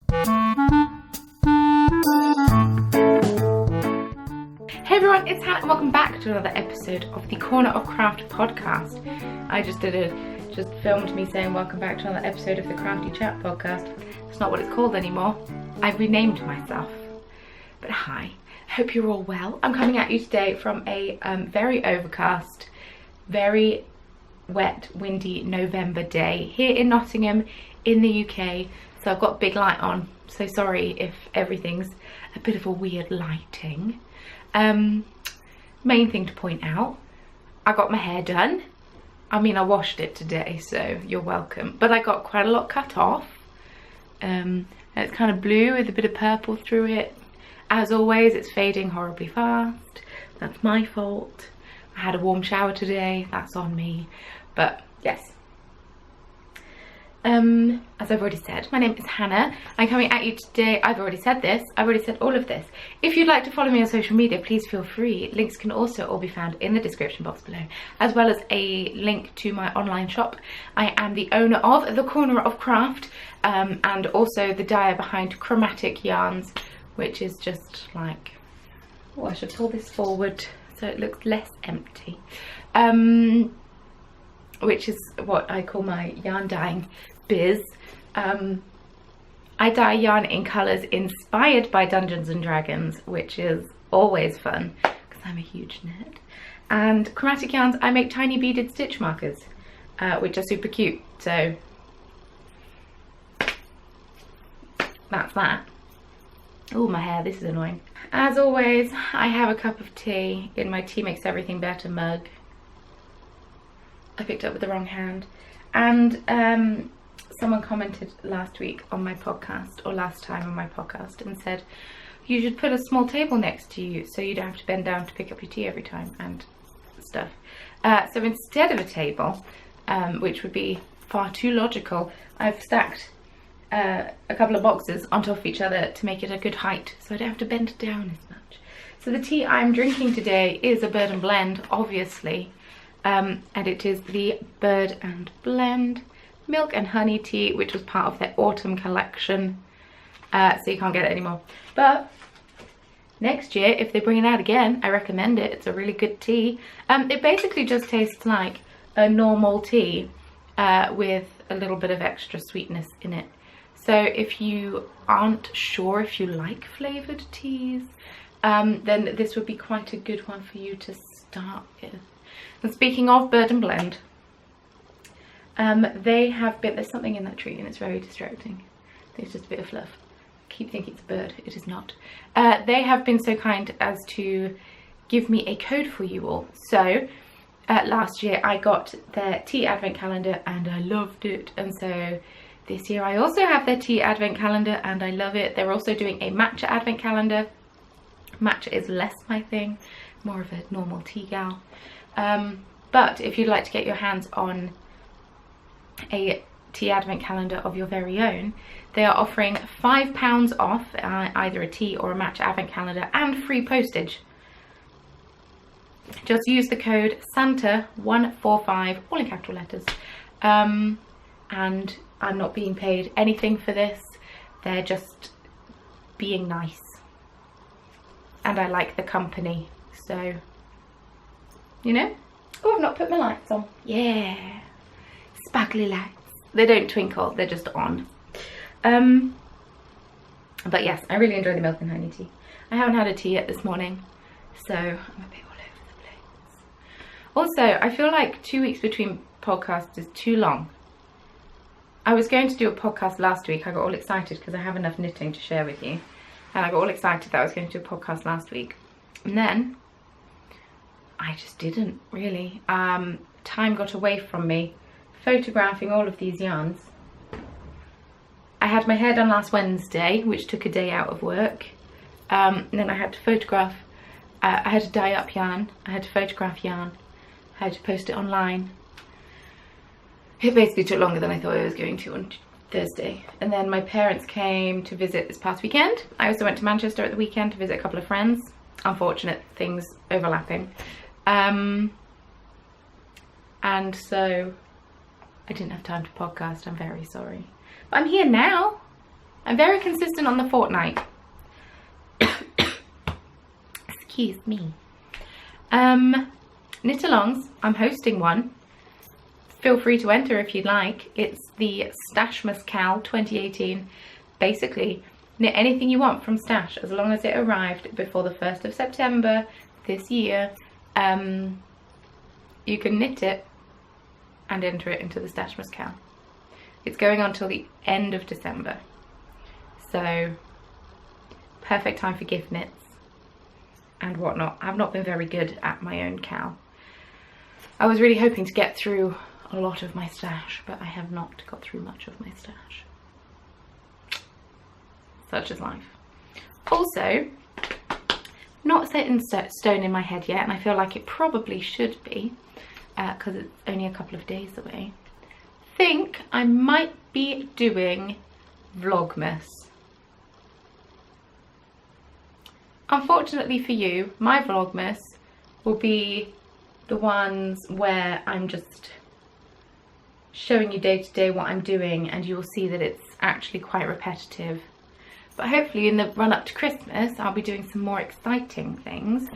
Hey everyone, it's Hannah and welcome back to another episode of the Corner of Craft podcast. I just filmed me saying welcome back to another episode of the Crafty Chat podcast. It's not what it's called anymore. I've renamed myself. But hi, hope you're all well. I'm coming at you today from a very overcast, very wet, windy November day here in Nottingham in the UK. So I've got big light on, so sorry if everything's a bit of a weird lighting. Main thing to point out, I got my hair done. I mean, I washed it today, so you're welcome. But I got quite a lot cut off. It's kind of blue with a bit of purple through it. As always, it's fading horribly fast. That's my fault. I had a warm shower today, that's on me. But yes. As I've already said, my name is Hannah. I'm coming at you today. I've already said this. I've already said all of this. If you'd like to follow me on social media, please feel free. Links can also all be found in the description box below, as well as a link to my online shop. I am the owner of The Corner of Craft, and also the dyer behind Chromatic Yarns, which is just like, oh, I should pull this forward so it looks less empty. Which is what I call my yarn dyeing biz. I dye yarn in colours inspired by Dungeons and Dragons, which is always fun because I'm a huge nerd. And Chromatic Yarns, I make tiny beaded stitch markers, which are super cute. So that's that. Oh, my hair, this is annoying. As always, I have a cup of tea in my Tea Makes Everything Better mug. I picked up with the wrong hand. And someone commented last week on my podcast, or last time on my podcast, and said you should put a small table next to you so you don't have to bend down to pick up your tea every time and stuff. So instead of a table, which would be far too logical, I've stacked a couple of boxes on top of each other to make it a good height so I don't have to bend down as much. So the tea I'm drinking today is a Bird and Blend, obviously. And it is the Bird and Blend Milk and Honey Tea, which was part of their autumn collection. So you can't get it anymore. But next year, if they bring it out again, I recommend it. It's a really good tea. It basically just tastes like a normal tea with a little bit of extra sweetness in it. So if you aren't sure if you like flavoured teas, then this would be quite a good one for you to start with. And speaking of Bird and Blend, they have been, there's something in that tree and it's very distracting. It's just a bit of fluff. I keep thinking it's a bird, it is not. They have been so kind as to give me a code for you all. So last year I got their tea advent calendar and I loved it. And so this year I also have their tea advent calendar and I love it. They're also doing a matcha advent calendar. Matcha is less my thing, more of a normal tea gal. But if you'd like to get your hands on a tea advent calendar of your very own, they are offering £5 off either a tea or a matcha advent calendar and free postage. Just use the code SANTA145, all in capital letters. And I'm not being paid anything for this. They're just being nice. And I like the company, so, you know. Oh, I've not put my lights on. Yeah. Sparkly lights. They don't twinkle, they're just on. But yes, I really enjoy the milk and honey tea. I haven't had a tea yet this morning, so I'm a bit all over the place. Also, I feel like 2 weeks between podcasts is too long. I was going to do a podcast last week. I got all excited because I have enough knitting to share with you. And I got all excited that I was going to do a podcast last week. And then I just didn't really. Time got away from me photographing all of these yarns. I had my hair done last Wednesday, which took a day out of work. And then I had to photograph, I had to dye up yarn, I had to photograph yarn, I had to post it online. It basically took longer than I thought it was going to on Thursday. And then my parents came to visit this past weekend. I also went to Manchester at the weekend to visit a couple of friends. Unfortunate things overlapping. And so I didn't have time to podcast. I'm very sorry. But I'm here now. I'm very consistent on the fortnight. Excuse me. Knit alongs, I'm hosting one. Feel free to enter if you'd like. It's the STASHMASKAL 2018. Basically, knit anything you want from Stash as long as it arrived before the 1st of September this year. You can knit it and enter it into the STASHMASKAL. It's going on till the end of December. So, perfect time for gift knits and whatnot. I've not been very good at my own cal. I was really hoping to get through a lot of my stash, but I have not got through much of my stash. Such is life. Also, not set in stone in my head yet, and I feel like it probably should be, because it's only a couple of days away. Think I might be doing Vlogmas. Unfortunately for you, my Vlogmas will be the ones where I'm just showing you day to day what I'm doing, and you'll see that it's actually quite repetitive. But hopefully in the run up to Christmas I'll be doing some more exciting things,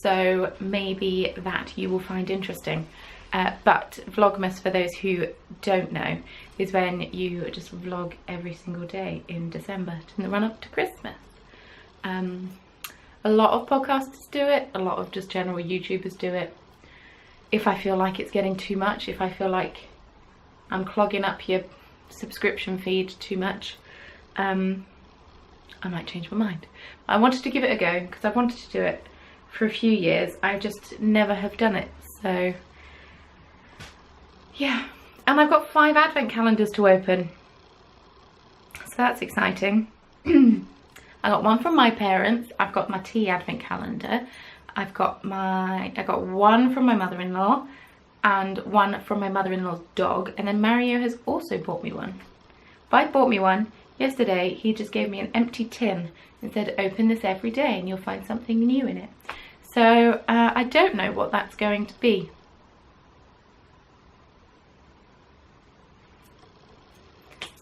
so maybe that you will find interesting. But Vlogmas, for those who don't know, is when you just vlog every single day in December in the run up to Christmas. A lot of podcasters do it, a lot of just general YouTubers do it. If I feel like it's getting too much, if I feel like I'm clogging up your subscription feed too much, I might change my mind. I wanted to give it a go because I've wanted to do it for a few years. I just never have done it, so yeah. And I've got 5 advent calendars to open, so that's exciting. I got one from my parents, I've got my tea advent calendar, I got one from my mother-in-law and one from my mother-in-law's dog, and then Mario has also bought me one. But bought me one yesterday. He just gave me an empty tin and said open this every day and you'll find something new in it. So I don't know what that's going to be.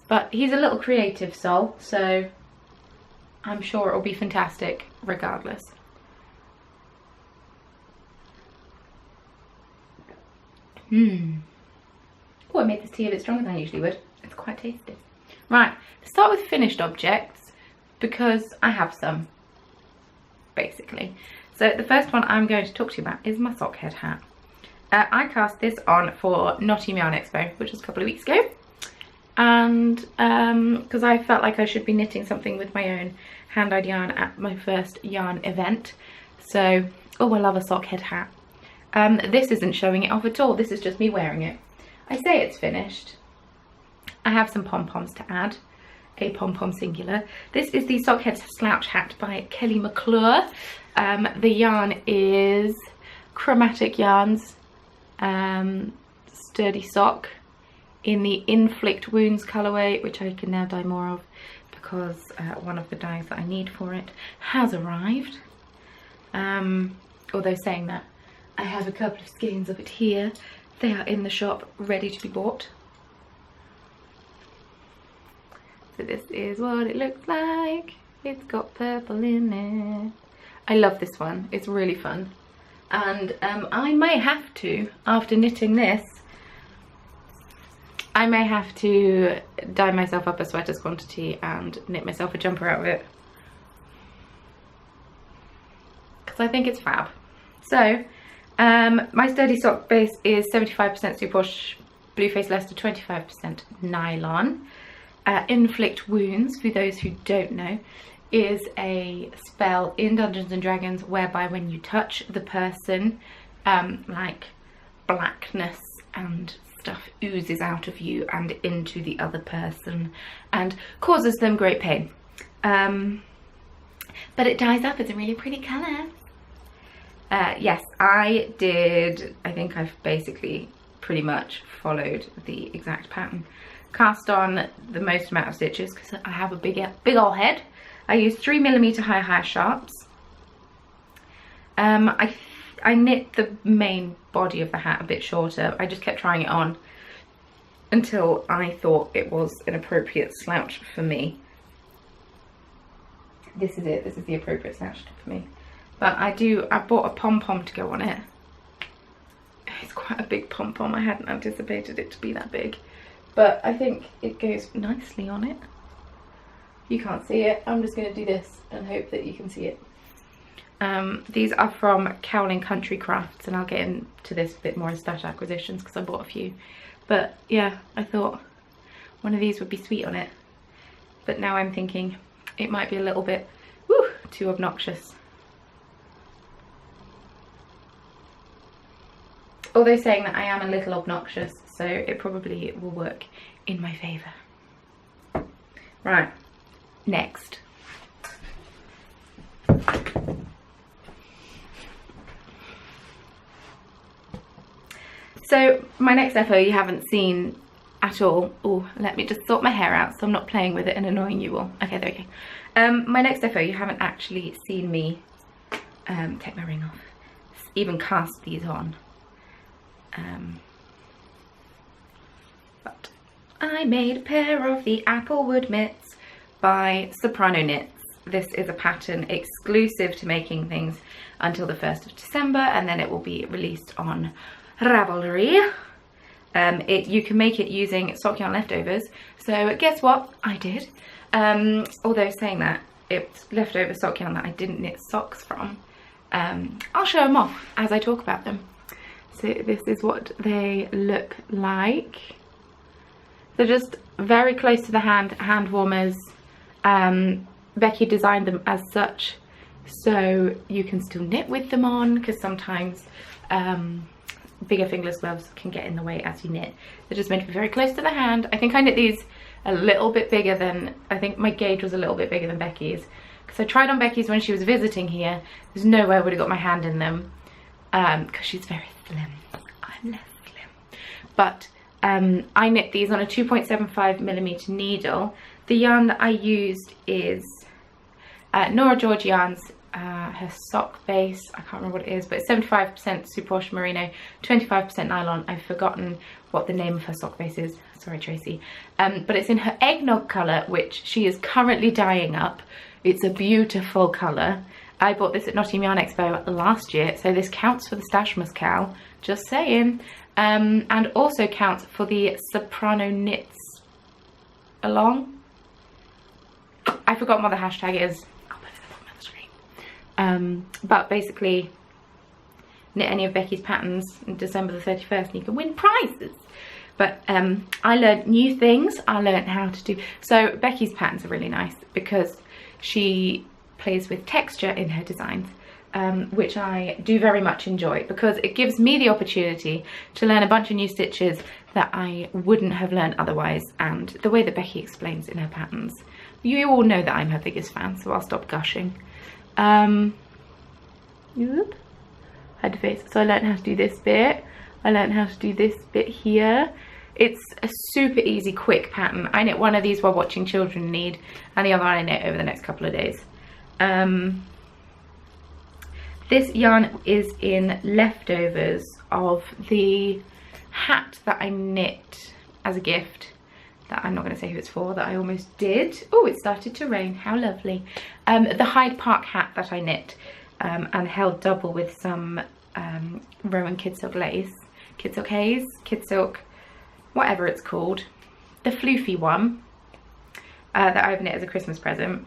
But he's a little creative soul, so I'm sure it'll be fantastic regardless. Oh, I made this tea a bit stronger than I usually would. It's quite tasty. Right, let's start with finished objects because I have some, basically. So the first one I'm going to talk to you about is my sock head hat. I cast this on for Nottingham Yarn Expo, which was a couple of weeks ago. And because I felt like I should be knitting something with my own hand-dyed yarn at my first yarn event. So, oh, I love a sock head hat. This isn't showing it off at all. This is just me wearing it. I say it's finished. I have some pom-poms to add. A pom-pom singular. This is the sock head slouch hat by Kelly McClure. The yarn is Chromatic Yarns Sturdy Sock in the Inflict Wounds colourway, which I can now dye more of because one of the dyes that I need for it has arrived. Although saying that, I have a couple of skeins of it here. They are in the shop ready to be bought. So this is what it looks like. It's got purple in it. I love this one, it's really fun. And I may have to, after knitting this, I may have to dye myself up a sweater's quantity and knit myself a jumper out of it. Because I think it's fab. So, my sturdy sock base is 75% superwash Blue Face Leicester, 25% nylon. Inflict Wounds, for those who don't know, is a spell in Dungeons and Dragons whereby when you touch the person, like blackness and stuff oozes out of you and into the other person and causes them great pain. But it dyes up as a really pretty colour. Yes, I did. I think I've basically pretty much followed the exact pattern. Cast on the most amount of stitches because I have a big old head. I used 3mm high sharps. I knit the main body of the hat a bit shorter. I just kept trying it on until I thought it was an appropriate slouch for me. This is it, this is the appropriate slouch for me. But I bought a pom-pom to go on it. It's quite a big pom-pom, I hadn't anticipated it to be that big. But I think it goes nicely on it. You can't see it, I'm just going to do this and hope that you can see it. These are from Cowling Country Crafts, and I'll get into this a bit more in Stash Acquisitions because I bought a few. But yeah, I thought one of these would be sweet on it. But now I'm thinking it might be a little bit too obnoxious. Although saying that I am a little obnoxious, so it probably will work in my favour. Right, next. So my next FO you haven't seen at all. Oh, let me just sort my hair out so I'm not playing with it and annoying you all. Okay, there we go. My next FO you haven't actually seen me take my ring off, even cast these on. But I made a pair of the Applewood mitts by SopranoKnits. This is a pattern exclusive to making things until the 1st of December, and then it will be released on Ravelry. You can make it using sock yarn leftovers, so guess what? I did. Although saying that, it's leftover sock yarn that I didn't knit socks from. I'll show them off as I talk about them. So this is what they look like. They're just very close to the hand warmers. Becky designed them as such so you can still knit with them on, because sometimes bigger fingerless gloves can get in the way as you knit. They're just meant to be very close to the hand. I think I knit these a little bit bigger than, I think my gauge was a little bit bigger than Becky's, because I tried on Becky's when she was visiting here. There's no way I would have got my hand in them, because she's very slim. I'm less slim. But I knit these on a 2.75mm needle. The yarn that I used is Nora George yarns, her sock base, I can't remember what it is, but it's 75% superwash merino, 25% nylon. I've forgotten what the name of her sock base is, sorry Tracy. But it's in her eggnog colour, which she is currently dyeing up. It's a beautiful colour. I bought this at Nottingham Yarn Expo last year, so this counts for the STASHMASKAL, just saying. And also counts for the SopranoKnits along. I've forgotten what the hashtag is. I'll put it at the bottom of the screen. But basically, knit any of Becky's patterns on December the 31st and you can win prizes. But I learned new things. I learned how to do, so Becky's patterns are really nice because she plays with texture in her designs, which I do very much enjoy, because it gives me the opportunity to learn a bunch of new stitches that I wouldn't have learned otherwise, and the way that Becky explains in her patterns. You all know that I'm her biggest fan, so I'll stop gushing. Had to face. So I learned how to do this bit. I learned how to do this bit here. It's a super easy, quick pattern. I knit one of these while watching children knit, and the other I knit over the next couple of days. This yarn is in leftovers of the hat that I knit as a gift, that I'm not going to say who it's for, that I almost did. Oh, it started to rain, how lovely. The Hyde Park hat that I knit and held double with some Rowan kid silk lace, kid silk haze, kid silk, whatever it's called, the floofy one that I've knit as a Christmas present.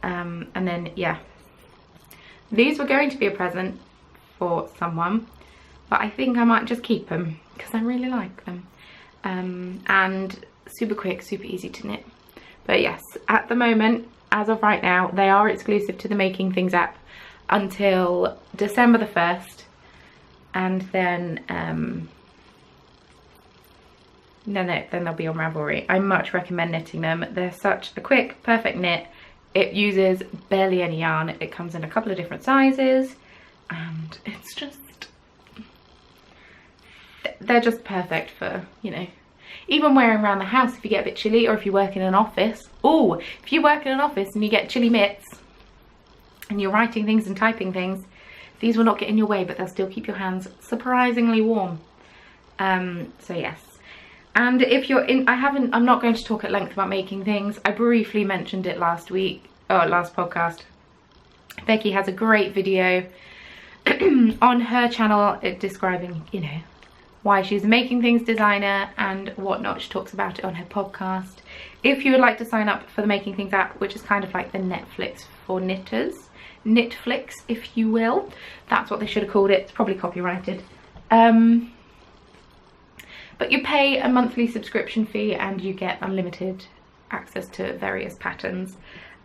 And then yeah, these were going to be a present for someone, but I think I might just keep them because I really like them. And super quick, super easy to knit. But yes, at the moment, as of right now, they are exclusive to the Making Things app until December the 1st, and then then they'll be on Ravelry. I much recommend knitting them. They're such a quick, perfect knit. It uses barely any yarn. It comes in a couple of different sizes, and it's just, they're just perfect for, you know, even wearing around the house if you get a bit chilly, or if you work in an office. Oh, if you work in an office and you get chilly mitts and you're writing things and typing things, these will not get in your way, but they'll still keep your hands surprisingly warm. So yes, And if you're in, I'm not going to talk at length about making things. I briefly mentioned it last podcast. Becky has a great video on her channel describing, you know, why she's a making things designer and whatnot. She talks about it on her podcast. If you would like to sign up for the Making Things app, which is kind of like the Netflix for knitters, Knitflix if you will, that's what they should have called it. It's probably copyrighted. But you pay a monthly subscription fee and you get unlimited access to various patterns.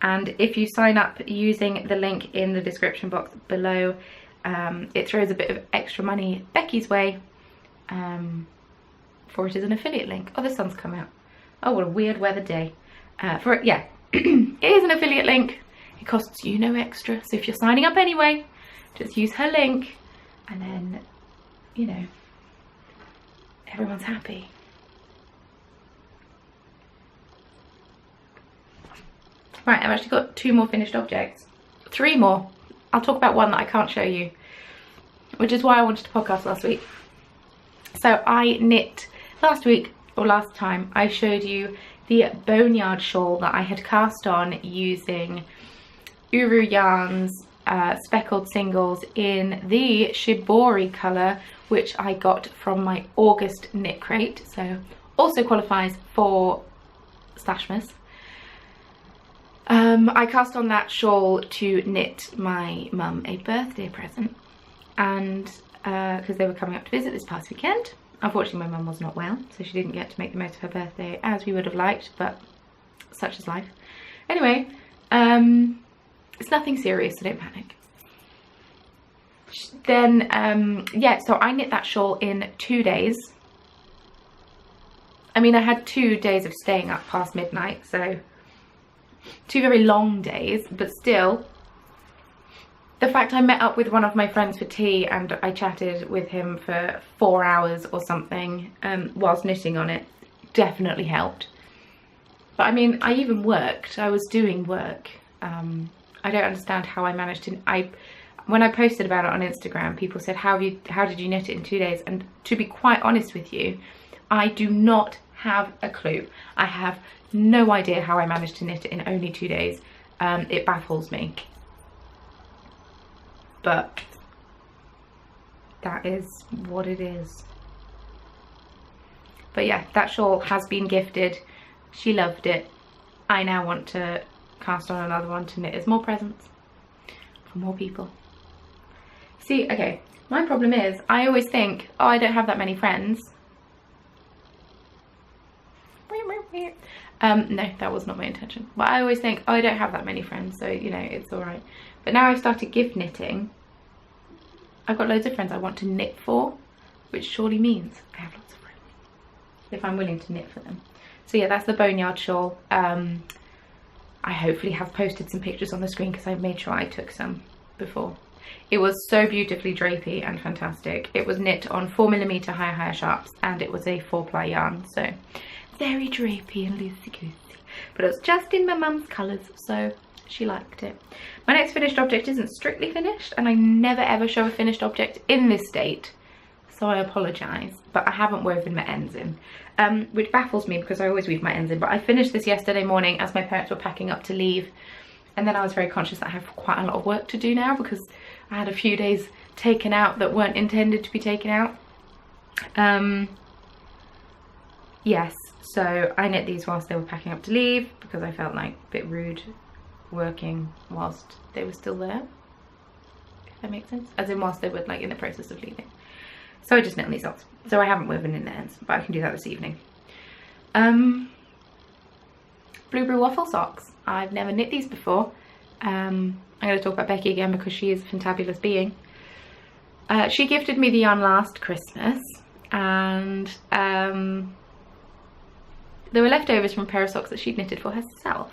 And if you sign up using the link in the description box below, it throws a bit of extra money Becky's way, for it is an affiliate link. Oh, the sun's come out. Oh, what a weird weather day. Yeah, it is an affiliate link. It costs you no extra. So if you're signing up anyway, just use her link and then, you know, everyone's happy. Right, I've actually got 2 more finished objects. 3 more. I'll talk about one that I can't show you, which is why I wanted to podcast last week. So I knit last week, or last time, I showed you the Boneyard shawl that I had cast on using Uru Yarns speckled singles in the Shibori colour, which I got from my August knit crate, so also qualifies for Stashmas. I cast on that shawl to knit my mum a birthday present, and because they were coming up to visit this past weekend. Unfortunately my mum was not well, so she didn't get to make the most of her birthday as we would have liked, but such is life. Anyway, it's nothing serious, so don't panic. Then, yeah, so I knit that shawl in 2 days. I mean, I had 2 days of staying up past midnight, so 2 very long days, but still, the fact I met up with one of my friends for tea and I chatted with him for 4 hours or something whilst knitting on it definitely helped. But I mean, I even worked. I was doing work. I don't understand how I managed to. When I posted about it on Instagram, people said, how did you knit it in 2 days? And to be quite honest with you, I do not have a clue. I have no idea how I managed to knit it in only 2 days. It baffles me. But that is what it is. But yeah, that shawl has been gifted. She loved it. I now want to cast on another one to knit as more presents for more people. See, okay, my problem is I always think, oh, I don't have that many friends. No, that was not my intention. But I always think, oh, I don't have that many friends, so, you know, it's all right. But now I've started gift knitting. I've got loads of friends I want to knit for, which surely means I have lots of friends if I'm willing to knit for them. So yeah, that's the Boneyard shawl. I hopefully have posted some pictures on the screen because I made sure I took some before. It was so beautifully drapey and fantastic. It was knit on 4mm higher sharps and it was a 4-ply yarn, so very drapey and loosey-goosey. But it was just in my mum's colours, so she liked it. My next finished object isn't strictly finished, and I never ever show a finished object in this state, so I apologise, but I haven't woven my ends in, which baffles me because I always weave my ends in. But I finished this yesterday morning as my parents were packing up to leave, and then I was very conscious that I have quite a lot of work to do now because I had a few days taken out that weren't intended to be taken out. Yes, so I knit these whilst they were packing up to leave because I felt like a bit rude working whilst they were still there, if that makes sense, as in whilst they were like in the process of leaving. So I just knit on these socks, so I haven't woven in the ends, but I can do that this evening. Blueberry waffle socks. I've never knit these before. I'm going to talk about Becky again because she is a fantabulous being. She gifted me the yarn last Christmas, and there were leftovers from a pair of socks that she'd knitted for herself.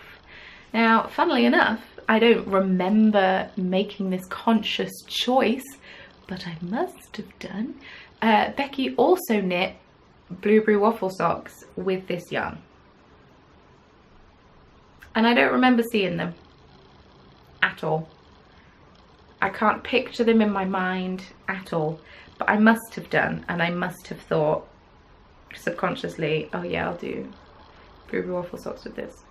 Now, funnily enough, I don't remember making this conscious choice, but I must have done. Becky also knit blueberry waffle socks with this yarn. And I don't remember seeing them at all. I can't picture them in my mind at all, but I must have done, and I must have thought, subconsciously, oh yeah, I'll do Blueberry waffle socks with this.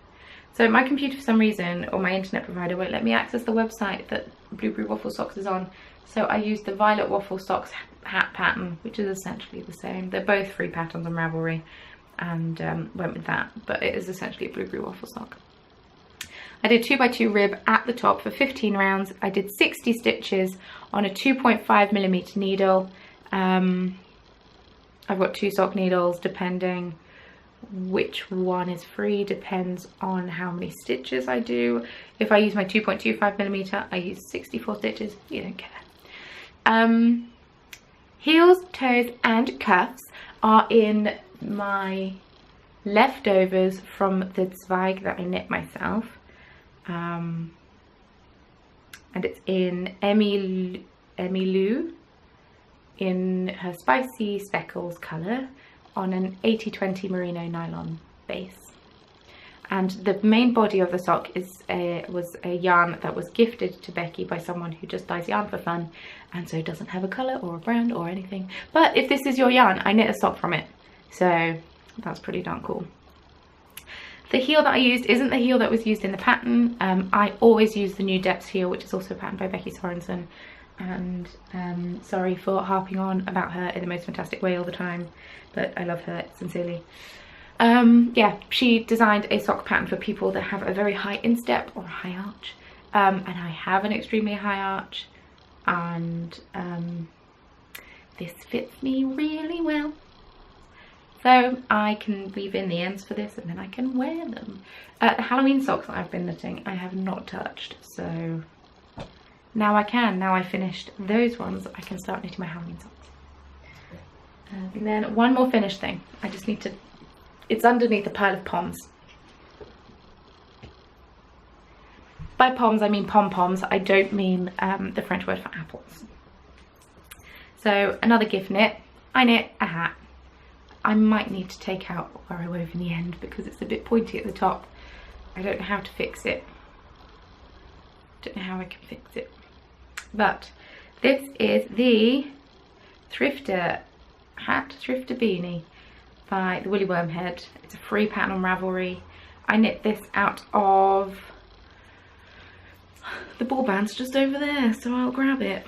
So my computer, for some reason, or my internet provider, won't let me access the website that Blueberry waffle socks is on. So I used the Violet waffle socks hat pattern, which is essentially the same. They're both free patterns on Ravelry, and went with that. But it is essentially a Blueberry waffle sock. I did 2x2 rib at the top for 15 rounds. I did 60 stitches on a 2.5mm needle. I've got 2 sock needles, depending which one is free, depends on how many stitches I do. If I use my 2.25mm, I use 64 stitches. You don't care. Heels, toes and cuffs are in my leftovers from the Zweig that I knit myself. And it's in Emmy Lou in her Spicy Speckles colour on an 80/20 merino nylon base. And the main body of the sock was a yarn that was gifted to Becky by someone who just dyes yarn for fun, and so doesn't have a colour or a brand or anything. But if this is your yarn, I knit a sock from it, so that's pretty darn cool. The heel that I used isn't the heel that was used in the pattern. I always use the New Depths heel, which is also a pattern by Becky Sorensen. And sorry for harping on about her in the most fantastic way all the time, but I love her sincerely. Yeah, she designed a sock pattern for people that have a very high instep or a high arch. And I have an extremely high arch, and this fits me really well. So I can weave in the ends for this, and then I can wear them. The Halloween socks that I've been knitting, I have not touched, so now I can. Now I finished those ones, I can start knitting my Halloween socks. And then one more finished thing. I just need to, it's underneath a pile of Poms. By Poms, I mean pom-poms. I don't mean the French word for apples. So another gift knit. I knit a hat. I might need to take out where I wove in the end because it's a bit pointy at the top. I don't know how to fix it. Don't know how I can fix it. But this is the Thrifter hat, Thrifter beanie by the Woolly Wormhead. It's a free pattern on Ravelry. I knit this out of the ball band's just over there, so I'll grab it.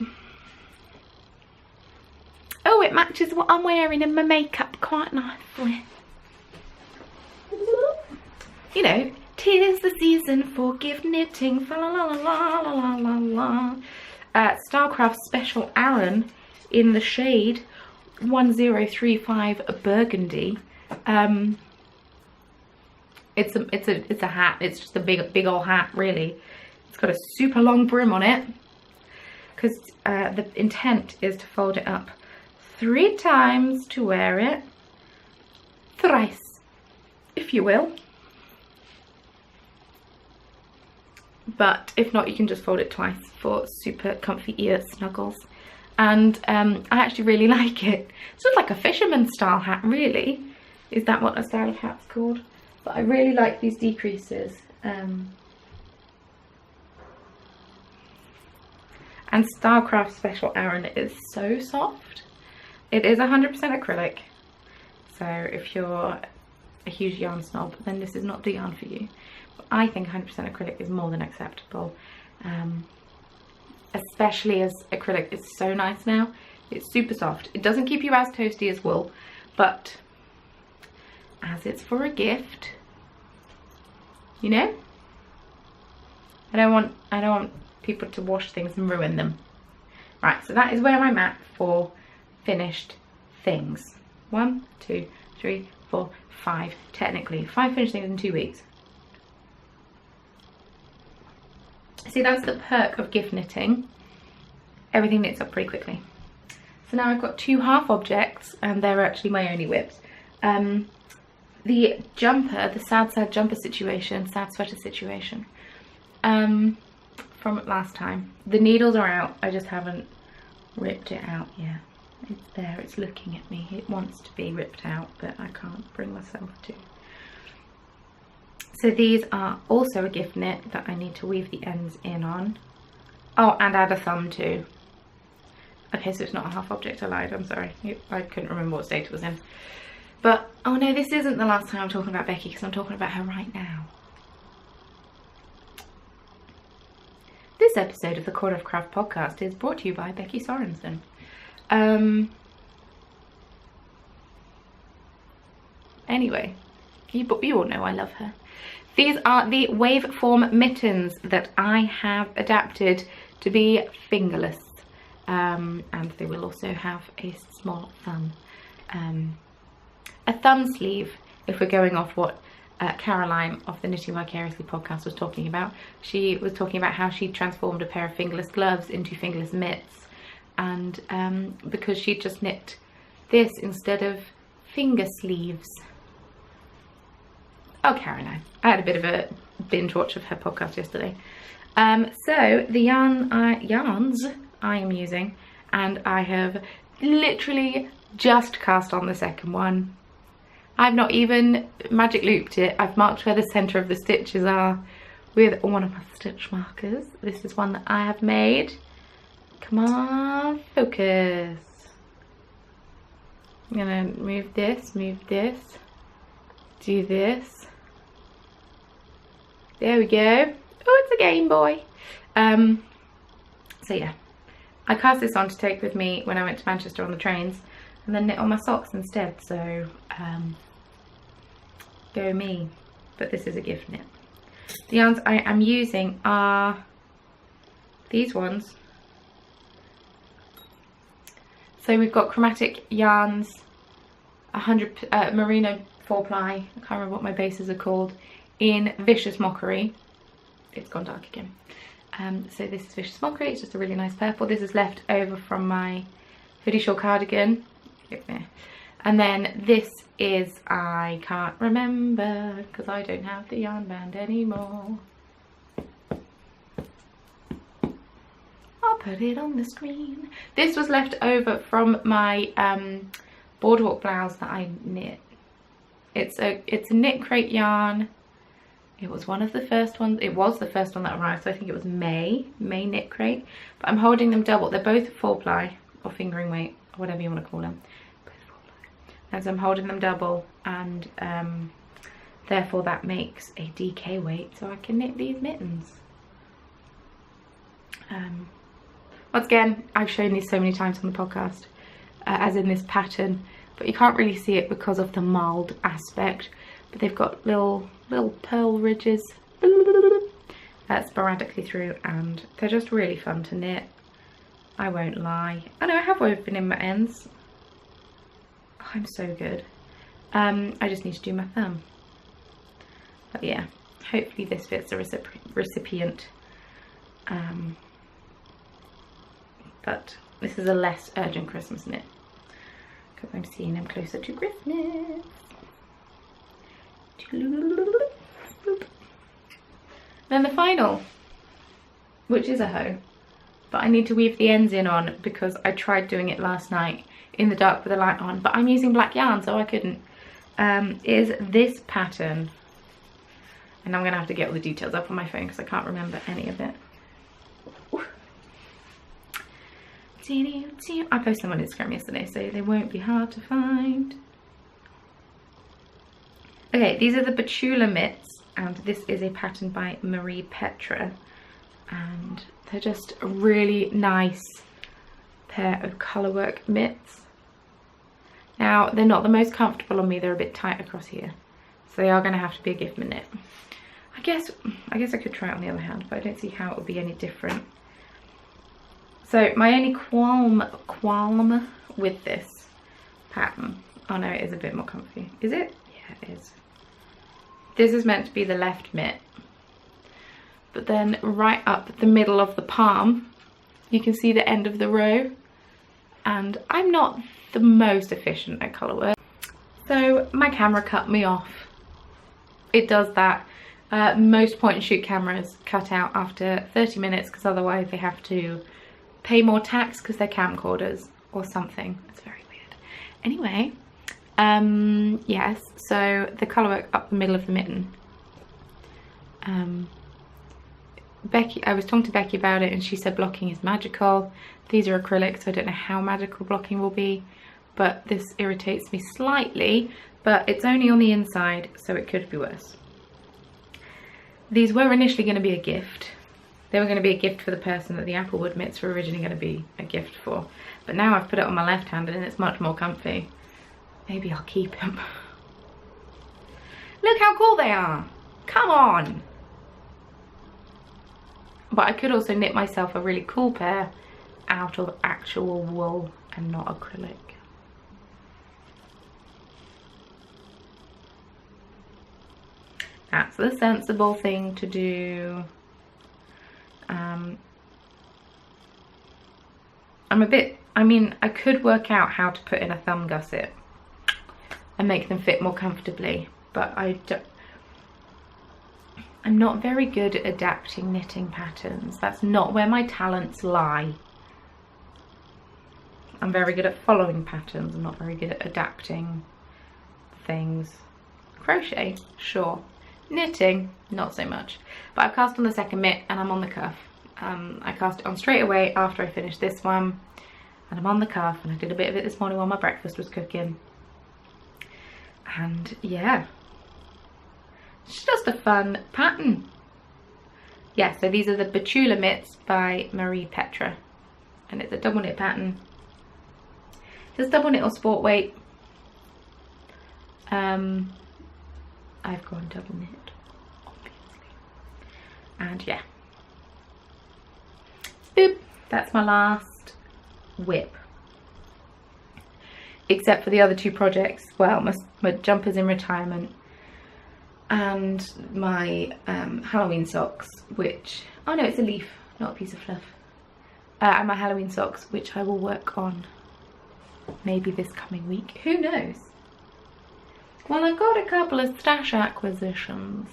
Oh, it matches what I'm wearing in my makeup quite nicely. You know, 'tis the season for gift knitting. Fa la la la la la la la. Starcraft Special Aran in the shade 1035 Burgundy. It's a hat. It's just a big old hat, really. It's got a super long brim on it because the intent is to fold it up 3 times to wear it thrice, if you will. But if not, you can just fold it twice for super comfy ear snuggles. And I actually really like it. It's sort of like a fisherman style hat, really. Is that what a style of hat's called? But I really like these decreases. And Starcraft Special Aran is so soft. It is 100% acrylic. So if you're a huge yarn snob, then this is not the yarn for you. But I think 100% acrylic is more than acceptable. Especially as acrylic is so nice now. It's super soft. It doesn't keep you as toasty as wool, but as it's for a gift, you know? I don't want people to wash things and ruin them. Right, so that is where I'm at for finished things. 1, 2, 3, 4, 5, technically 5 finished things in 2 weeks. See, that's the perk of gift knitting. Everything knits up pretty quickly. So now I've got 2 half objects, and they're actually my only whips. The jumper, the sad jumper situation, sad sweater situation, from last time. The needles are out, I just haven't ripped it out yet. It's there, it's looking at me. It wants to be ripped out, but I can't bring myself to. So these are also a gift knit that I need to weave the ends in on. Oh, and add a thumb too. Okay, so it's not a half object, I lied, I'm sorry. I couldn't remember what state it was in. But, oh no, this isn't the last time I'm talking about Becky, because I'm talking about her right now. This episode of the Corner of Craft podcast is brought to you by Becky Sorensen. Anyway, you all know I love her. These are the WAVEFORM mittens that I have adapted to be fingerless. And they will also have a small thumb. A thumb sleeve, if we're going off what Caroline of the Knitting Vicariously podcast was talking about. She was talking about how she transformed a pair of fingerless gloves into fingerless mitts. And because she just knit this instead of finger sleeves. Oh, Caroline. I had a bit of a binge watch of her podcast yesterday. So the yarns I am using, and I have literally just cast on the second one. I've not even magic looped it. I've marked where the centre of the stitches are with one of my stitch markers. This is one that I have made. Come on, focus. I'm gonna move this, do this. There we go. Oh, it's a Game Boy. So yeah, I cast this on to take with me when I went to Manchester on the trains, and then knit on my socks instead. So go me. But this is a gift knit. The yarns I am using are these ones. So we've got chromatic yarns, 100 merino 4-ply. I can't remember what my bases are called. In Vicious Mockery. It's gone dark again. So this is Vicious Mockery. It's just a really nice purple. This is left over from my hoodie shawl cardigan. And then this is, I can't remember because I don't have the yarn band anymore. I'll put it on the screen. This was left over from my boardwalk blouse that I knit. It's a KNITCRATE yarn. It was one of the first ones. It was the first one that arrived, so I think it was May KNITCRATE. But I'm holding them double. They're both 4-ply or fingering weight, or whatever you want to call them. Both 4-ply. As I'm holding them double, and therefore that makes a DK weight, so I can knit these mittens. Once again, I've shown these so many times on the podcast, as in this pattern, but you can't really see it because of the marled aspect. But they've got little pearl ridges sporadically through, and they're just really fun to knit. I won't lie. I know I have woven in my ends. Oh, I'm so good. I just need to do my thumb. But yeah, hopefully this fits the recipient. But this is a less urgent Christmas knit because I'm seeing them closer to Christmas. Then the final, which is a hoe, but I need to weave the ends in on because I tried doing it last night in the dark with the light on, but I'm using black yarn, so I couldn't. Is this pattern, and I'm gonna have to get all the details up on my phone because I can't remember any of it. I posted them on Instagram yesterday, so they won't be hard to find. Okay, these are the BETULA mitts, and this is a pattern by Petro, and they're just a really nice pair of colourwork mitts. Now, they're not the most comfortable on me, they're a bit tight across here, so they are going to have to be a gift knit. I guess I could try it on the other hand, but I don't see how it would be any different. So my only qualm with this pattern, oh no, it is a bit more comfy. Is it? Yeah, it is. This is meant to be the left mitt, but then right up the middle of the palm, you can see the end of the row, and I'm not the most efficient at colour work, so my camera cut me off. It does that. Most point and shoot cameras cut out after 30 minutes because otherwise they have to pay more tax because they're camcorders or something. It's very weird. Anyway, yes, so the colourwork up the middle of the mitten. Becky, I was talking to Becky about it and she said blocking is magical. These are acrylic, so I don't know how magical blocking will be, but this irritates me slightly, but it's only on the inside, so it could be worse. These were initially going to be a gift. They were going to be a gift for the person that the Applewood mitts were originally going to be a gift for. But now I've put it on my left hand and it's much more comfy. Maybe I'll keep them. Look how cool they are. Come on. But I could also knit myself a really cool pair out of actual wool and not acrylic. That's the sensible thing to do. I could work out how to put in a thumb gusset and make them fit more comfortably, but I'm not very good at adapting knitting patterns. That's not where my talents lie. I'm very good at following patterns. I'm not very good at adapting things. Crochet, sure. Knitting, not so much. But I've cast on the second mitt and I'm on the cuff. I cast it on straight away after I finished this one, and I'm on the cuff, and I did a bit of it this morning while my breakfast was cooking. And yeah, it's just a fun pattern. Yeah, so these are the BETULA mitts by Petro, and it's a double knit pattern. It's double knit or sport weight. I've gone double knit, obviously. And yeah. Boop. That's my last whip. Except for the other two projects. Well, my jumpers in retirement and my Halloween socks, which... Oh no, it's a leaf, not a piece of fluff. And my Halloween socks, which I will work on maybe this coming week. Who knows? Well, I've got a couple of stash acquisitions.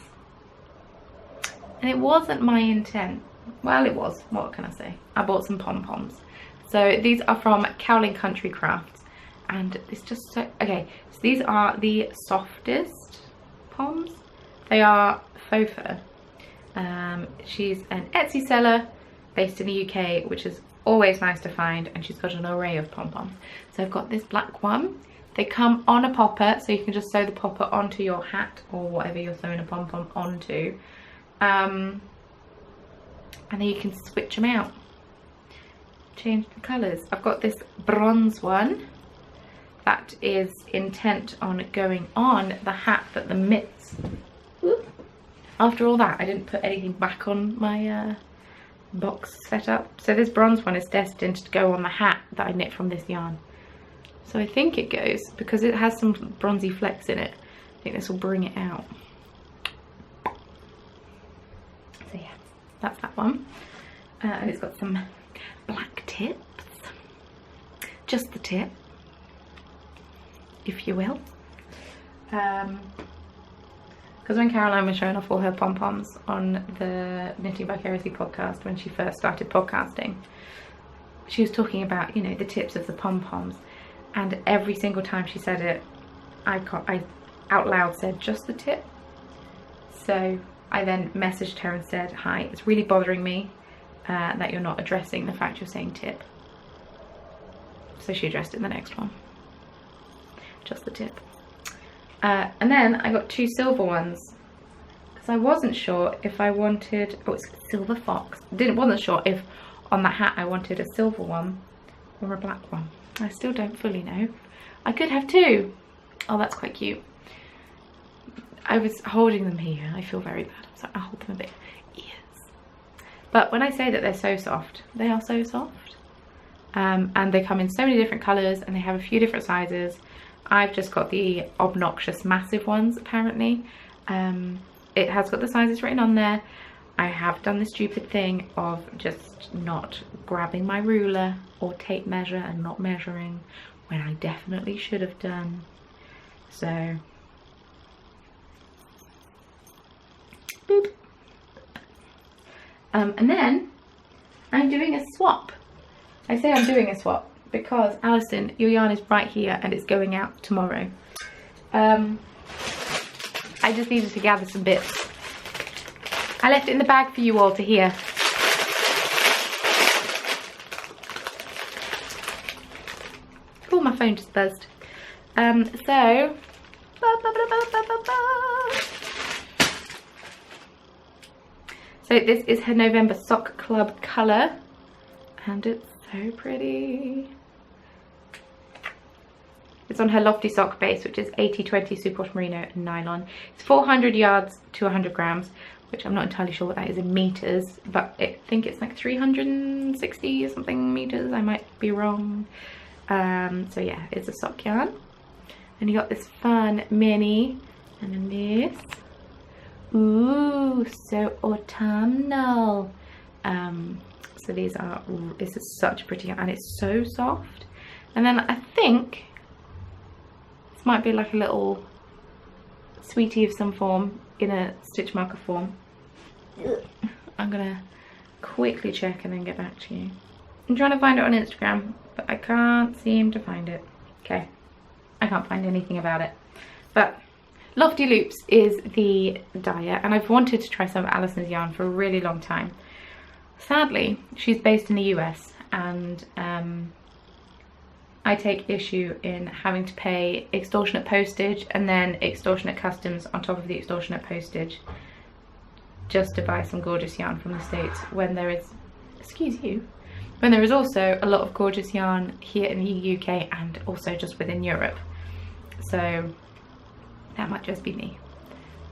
And it wasn't my intent. Well, it was. What can I say? I bought some pom-poms. So these are from Cowling Country Crafts. And it's just so... Okay, so these are the softest Poms. They are faux fur. She's an Etsy seller based in the UK, which is always nice to find. And she's got an array of pom-poms. So I've got this black one. They come on a popper, so you can just sew the popper onto your hat or whatever you're sewing a pom-pom onto. And then you can switch them out. Change the colours. I've got this bronze one that is intent on going on the hat that the mitts... Whoop. After all that, I didn't put anything back on my box setup. So this bronze one is destined to go on the hat that I knit from this yarn. So I think it goes, because it has some bronzy flecks in it. I think this will bring it out. So yeah, that's that one. And it's got some black tips. Just the tip, if you will. Because when Caroline was showing off all her pom-poms on the Knitting Vicariously podcast, when she first started podcasting, she was talking about, you know, the tips of the pom-poms. And every single time she said it, I out loud said, just the tip. So I then messaged her and said, hi, it's really bothering me that you're not addressing the fact you're saying tip. So she addressed it in the next one. Just the tip. And then I got two silver ones. Because I wasn't sure if I wanted... Oh, it's Silver Fox. Wasn't sure if on the hat I wanted a silver one or a black one. I still don't fully know. I could have two. Oh, that's quite cute. I was holding them here. I feel very bad. So I'll hold them a bit. Yes. But when I say that they're so soft, they are so soft. And they come in so many different colours and they have a few different sizes. I've just got the obnoxious massive ones, apparently. It has got the sizes written on there. I have done the stupid thing of just not grabbing my ruler or tape measure and not measuring when I definitely should have done. So, boop. And then I'm doing a swap. I say I'm doing a swap because, Alison, your yarn is right here and it's going out tomorrow. I just needed to gather some bits. I left it in the bag for you all to hear. my phone just buzzed. So this is her November Sock Club colour, and it's so pretty. It's on her Lofty sock base, which is 80/20 superwash merino and nylon. It's 400 yards to 100 grams, which I'm not entirely sure what that is in meters, but I think it's like 360 or something meters. I might be wrong. So yeah, it's a sock yarn. And you got this fun mini, and then this. Ooh, so autumnal. So these are, this is such a pretty yarn, and it's so soft. And then I think this might be like a little sweetie of some form in a stitch marker form. I'm gonna quickly check and then get back to you. I'm trying to find it on Instagram, but I can't seem to find it. Okay, I can't find anything about it. But Lofty Loops is the dyer, and I've wanted to try some of Alison's yarn for a really long time. Sadly, she's based in the US, and I take issue in having to pay extortionate postage and then extortionate customs on top of the extortionate postage just to buy some gorgeous yarn from the States, when there is, excuse you, when there is also a lot of gorgeous yarn here in the UK and also just within Europe. So that might just be me.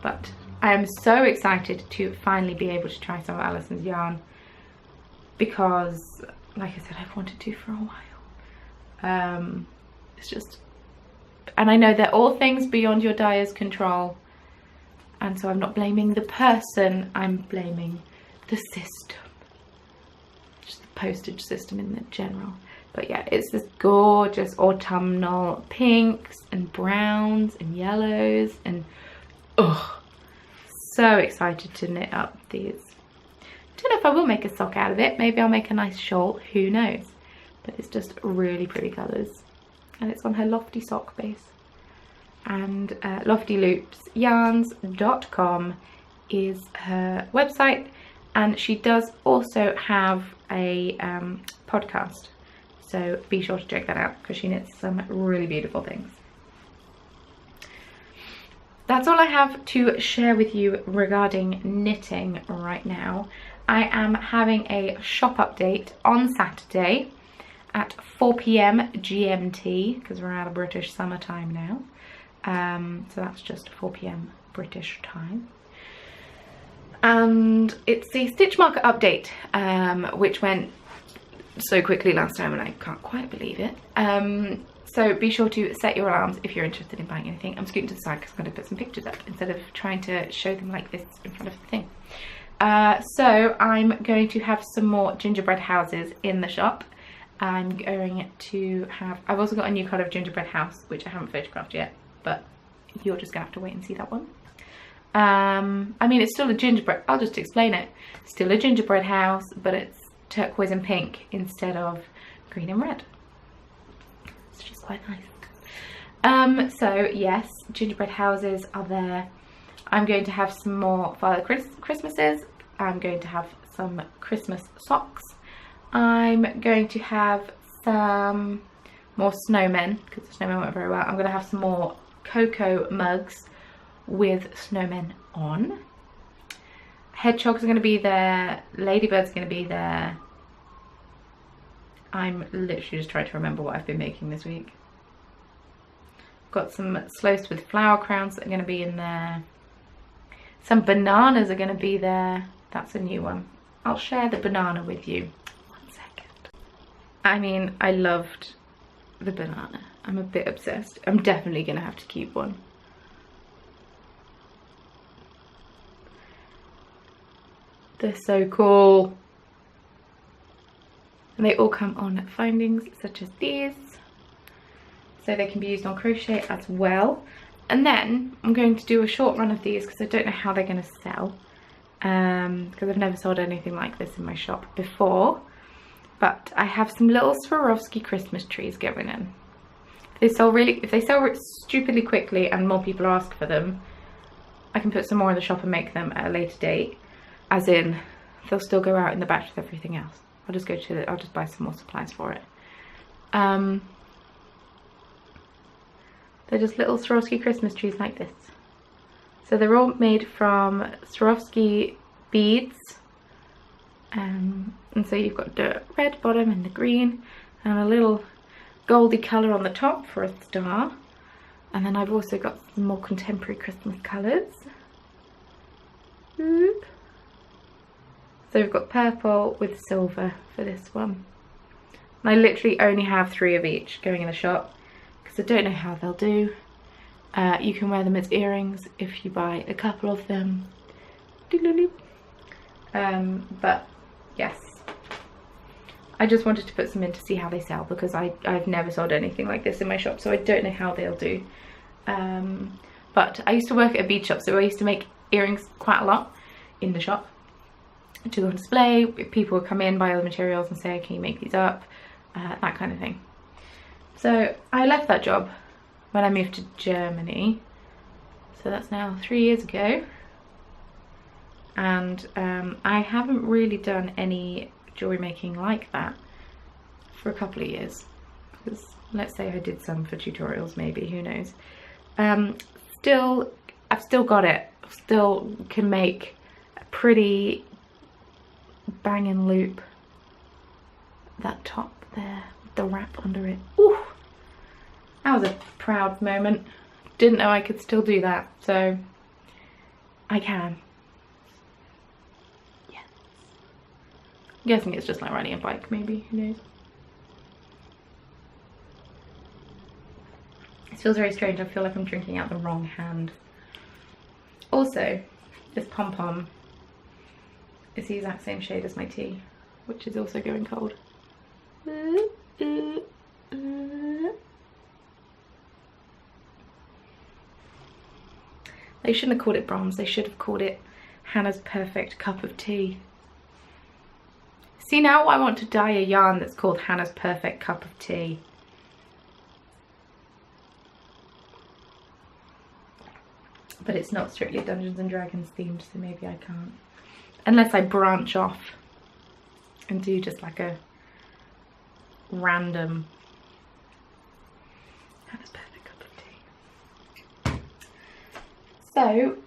But I am so excited to finally be able to try some of Alison's yarn, because like I said, I've wanted to for a while. It's just, and I know they're all things beyond your dyer's control, and so I'm not blaming the person, I'm blaming the system, just the postage system in the general. But yeah, it's this gorgeous autumnal pinks and browns and yellows, and oh, so excited to knit up these. Don't know if I will make a sock out of it. Maybe I'll make a nice shawl, who knows. But it's just really pretty colours, and it's on her Lofty sock base. And LoftyLoopsYarns.com is her website, and she does also have a podcast, so be sure to check that out because she knits some really beautiful things. That's all I have to share with you regarding knitting right now. I am having a shop update on Saturday at 4 PM GMT, because we're out of British summertime now. So that's just 4 PM British time. And it's the stitch marker update, which went so quickly last time and I can't quite believe it. So be sure to set your alarms if you're interested in buying anything. I'm scooting to the side because I'm going to put some pictures up instead of trying to show them like this in front of the thing. So I'm going to have some more gingerbread houses in the shop. I'm going to have, I've also got a new colour of gingerbread house, which I haven't photographed yet, but you're just gonna have to wait and see that one. I mean, it's still a gingerbread, I'll just explain it. Still a gingerbread house, but it's turquoise and pink instead of green and red. It's just quite nice. So yes, gingerbread houses are there. I'm going to have some more Father Christmases. I'm going to have some Christmas socks. I'm going to have some more snowmen, because the snowmen went very well. I'm going to have some more cocoa mugs with snowmen on. Hedgehogs are going to be there. Ladybirds are going to be there. I'm literally just trying to remember what I've been making this week. Got some sloths with flower crowns that are going to be in there. Some bananas are going to be there. That's a new one. I'll share the banana with you. One second. I mean, I loved the banana. I'm a bit obsessed. I'm definitely going to have to keep one. They're so cool. And they all come on findings such as these. So they can be used on crochet as well. And then I'm going to do a short run of these because I don't know how they're going to sell. Because I've never sold anything like this in my shop before. But I have some little Swarovski Christmas trees going in. If they sell stupidly quickly and more people ask for them, I can put some more in the shop and make them at a later date. As in, they'll still go out in the batch with everything else. I'll just buy some more supplies for it. They're just little Swarovski Christmas trees like this. So they're all made from Swarovski beads. And so you've got the red bottom and the green and a little goldy colour on the top for a star. And then I've also got some more contemporary Christmas colours. So we've got purple with silver for this one. And I literally only have 3 of each going in the shop because I don't know how they'll do. You can wear them as earrings if you buy a couple of them. But yes, I just wanted to put some in to see how they sell because I've never sold anything like this in my shop, so I don't know how they'll do. But I used to work at a bead shop, so I used to make earrings quite a lot in the shop to go on display. People would come in, buy all the materials and say, can you make these up? That kind of thing. So I left that job when I moved to Germany. So that's now 3 years ago. And I haven't really done any jewellery making like that for a couple of years. Because let's say I did some for tutorials maybe, who knows. I've still got it. Still can make a pretty banging loop. That top there, with the wrap under it. Ooh, that was a proud moment. Didn't know I could still do that, so I can. Yes. I'm guessing it's just like riding a bike, maybe, who knows. It feels very strange. I feel like I'm drinking out the wrong hand. Also, this pom-pom is the exact same shade as my tea, which is also going cold. They shouldn't have called it Poms, they should have called it Hannah's Perfect Cup of Tea. See, now I want to dye a yarn that's called Hannah's Perfect Cup of Tea. But it's not strictly Dungeons and Dragons themed, so maybe I can't. Unless I branch off and do just like a random Hannah's Perfect Cup of Tea. So,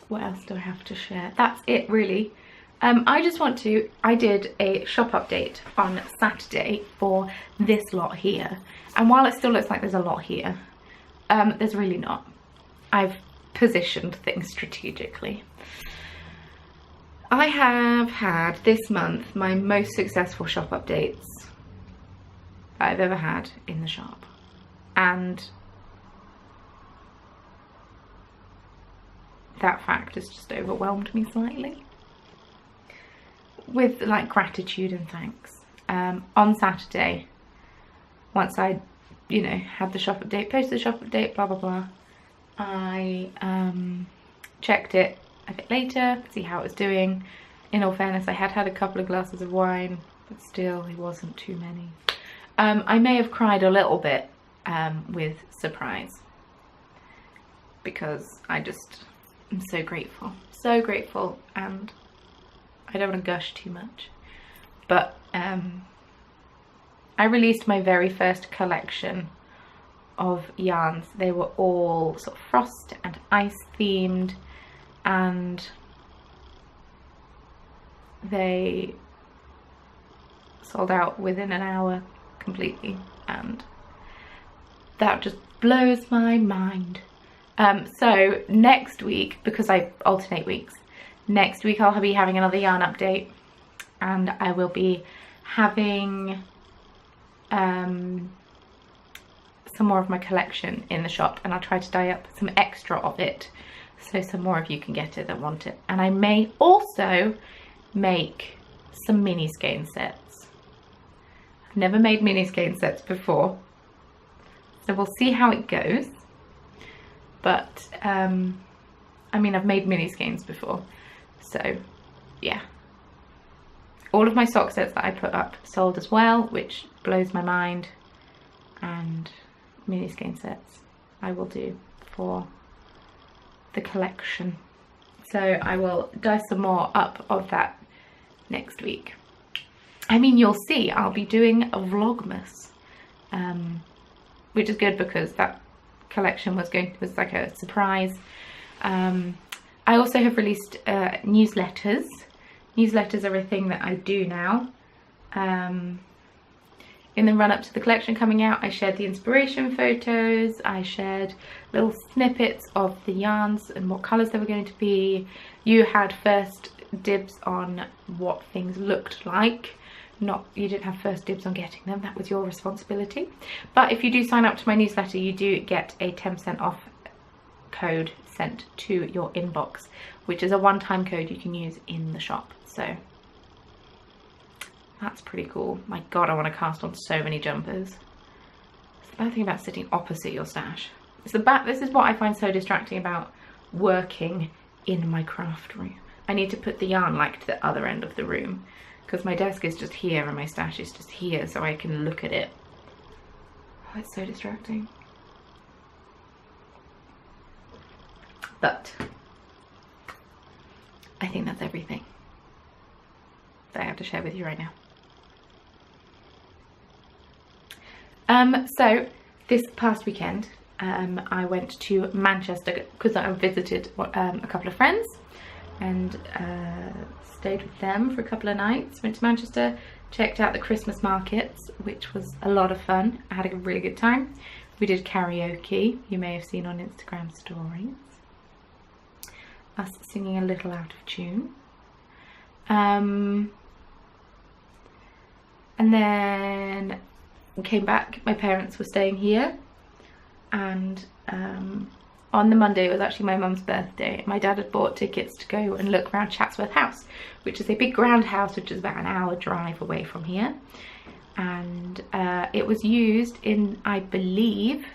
what else do I have to share? That's it really. I did a shop update on Saturday for this lot here. And while it still looks like there's a lot here, there's really not. I've positioned things strategically. I have had this month my most successful shop updates I've ever had in the shop. And that fact has just overwhelmed me slightly with like gratitude and thanks. On Saturday, once I, had the shop update, posted the shop update, blah blah blah, I checked it a bit later, see how it was doing. In all fairness, I had a couple of glasses of wine, but still it wasn't too many. I may have cried a little bit with surprise because I just am so grateful, and I don't want to gush too much, but I released my very first collection of yarns. They were all sort of frost and ice themed, and they sold out within an hour completely, and that just blows my mind. So next week, because I alternate weeks, next week I'll be having another yarn update, and I will be having some more of my collection in the shop, and I'll try to dye up some extra of it so some more of you can get it that want it. And I may also make some mini skein sets. I've never made mini skein sets before, so we'll see how it goes. But I mean, I've made mini skeins before, so yeah. All of my sock sets that I put up sold as well, which blows my mind. And mini skein sets I will do for the collection. So I will dye some more up of that next week. I mean, you'll see I'll be doing a vlogmas which is good because that collection was like a surprise. I also have released newsletters. Newsletters are a thing that I do now. In the run up to the collection coming out, I shared the inspiration photos, I shared little snippets of the yarns and what colours they were going to be. You had first dibs on what things looked like. You didn't have first dibs on getting them, that was your responsibility. But if you do sign up to my newsletter, you do get a 10% off code sent to your inbox, which is a one-time code you can use in the shop. So that's pretty cool. My god, I want to cast on so many jumpers. It's the bad thing about sitting opposite your stash. This is what I find so distracting about working in my craft room. I need to put the yarn like to the other end of the room because my desk is just here and my stash is just here, so I can look at it. Oh, it's so distracting. But I think that's everything that I have to share with you right now. So this past weekend I went to Manchester because I visited a couple of friends and stayed with them for a couple of nights. Went to Manchester, checked out the Christmas markets, which was a lot of fun. I had a really good time. We did karaoke, you may have seen on Instagram stories. Us singing a little out of tune. And then came back. My parents were staying here, and on the Monday, it was actually my mum's birthday. My dad had bought tickets to go and look around Chatsworth House, which is a big ground house which is about an hour drive away from here, and it was used in, I believe,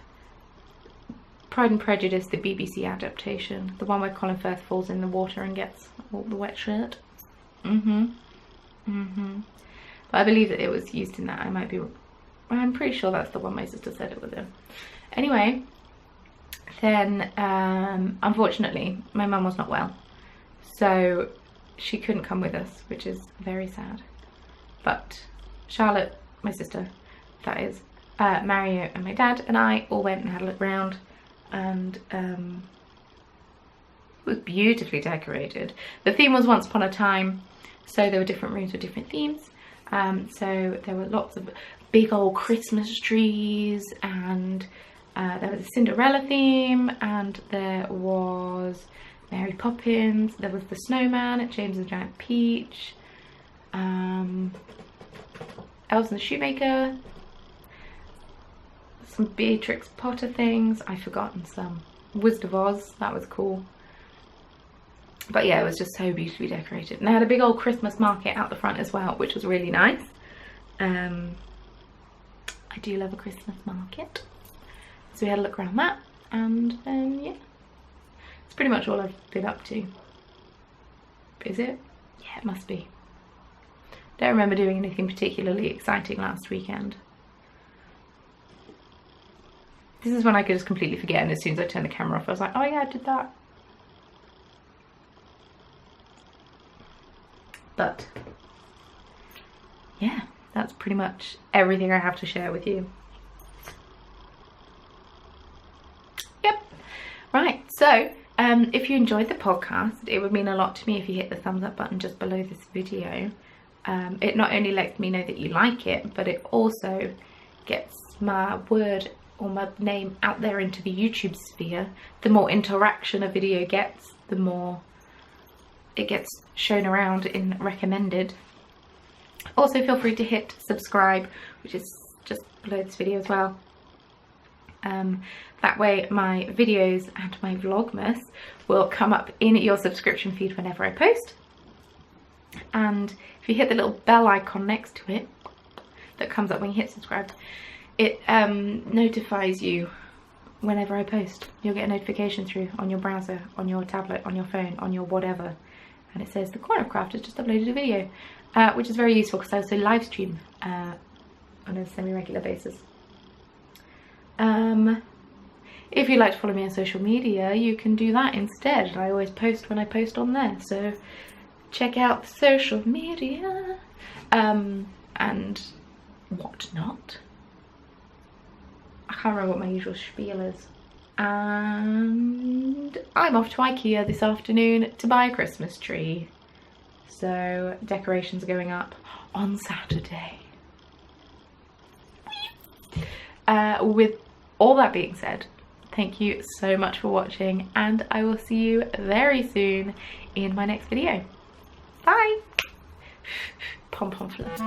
Pride and Prejudice, the BBC adaptation, the one where Colin Firth falls in the water and gets all the wet shirt. But I believe that it was used in that. I'm pretty sure that's the one my sister said it was in. Anyway, then unfortunately my mum was not well, so she couldn't come with us, which is very sad. But Charlotte, my sister, that is, Mario and my dad and I all went and had a look round, and it was beautifully decorated. The theme was Once Upon a Time, so there were different rooms with different themes. So there were lots of big old Christmas trees, and there was a Cinderella theme, and there was Mary Poppins, there was the snowman at James and the Giant Peach, Elves and the Shoemaker, some Beatrix Potter things, I've forgotten some, Wizard of Oz, that was cool. But yeah, it was just so beautifully decorated. And they had a big old Christmas market out the front as well, which was really nice. I do love a Christmas market. So we had a look around that, and yeah. It's pretty much all I've been up to. Is it? Yeah, it must be. Don't remember doing anything particularly exciting last weekend. This is when I could just completely forget, and as soon as I turned the camera off I was like, oh yeah, I did that. But yeah, that's pretty much everything I have to share with you. Yep. Right, so if you enjoyed the podcast, it would mean a lot to me if you hit the thumbs up button just below this video. It not only lets me know that you like it, but it also gets my word or my name out there into the YouTube sphere. The more interaction a video gets, the more it gets shown around in recommended. Also feel free to hit subscribe, which is just below this video as well. That way my videos and my Vlogmas will come up in your subscription feed whenever I post. And if you hit the little bell icon next to it that comes up when you hit subscribe, it notifies you whenever I post. You'll get a notification through on your browser, on your tablet, on your phone, on your whatever, and it says the Corner of Craft has just uploaded a video, which is very useful because I also live stream on a semi-regular basis. If you'd like to follow me on social media, you can do that instead. I always post when I post on there, so check out the social media and whatnot. I can't remember what my usual spiel is. And I'm off to IKEA this afternoon to buy a Christmas tree. So decorations are going up on Saturday. With all that being said, thank you so much for watching, and I will see you very soon in my next video. Bye! Pom pom fluff.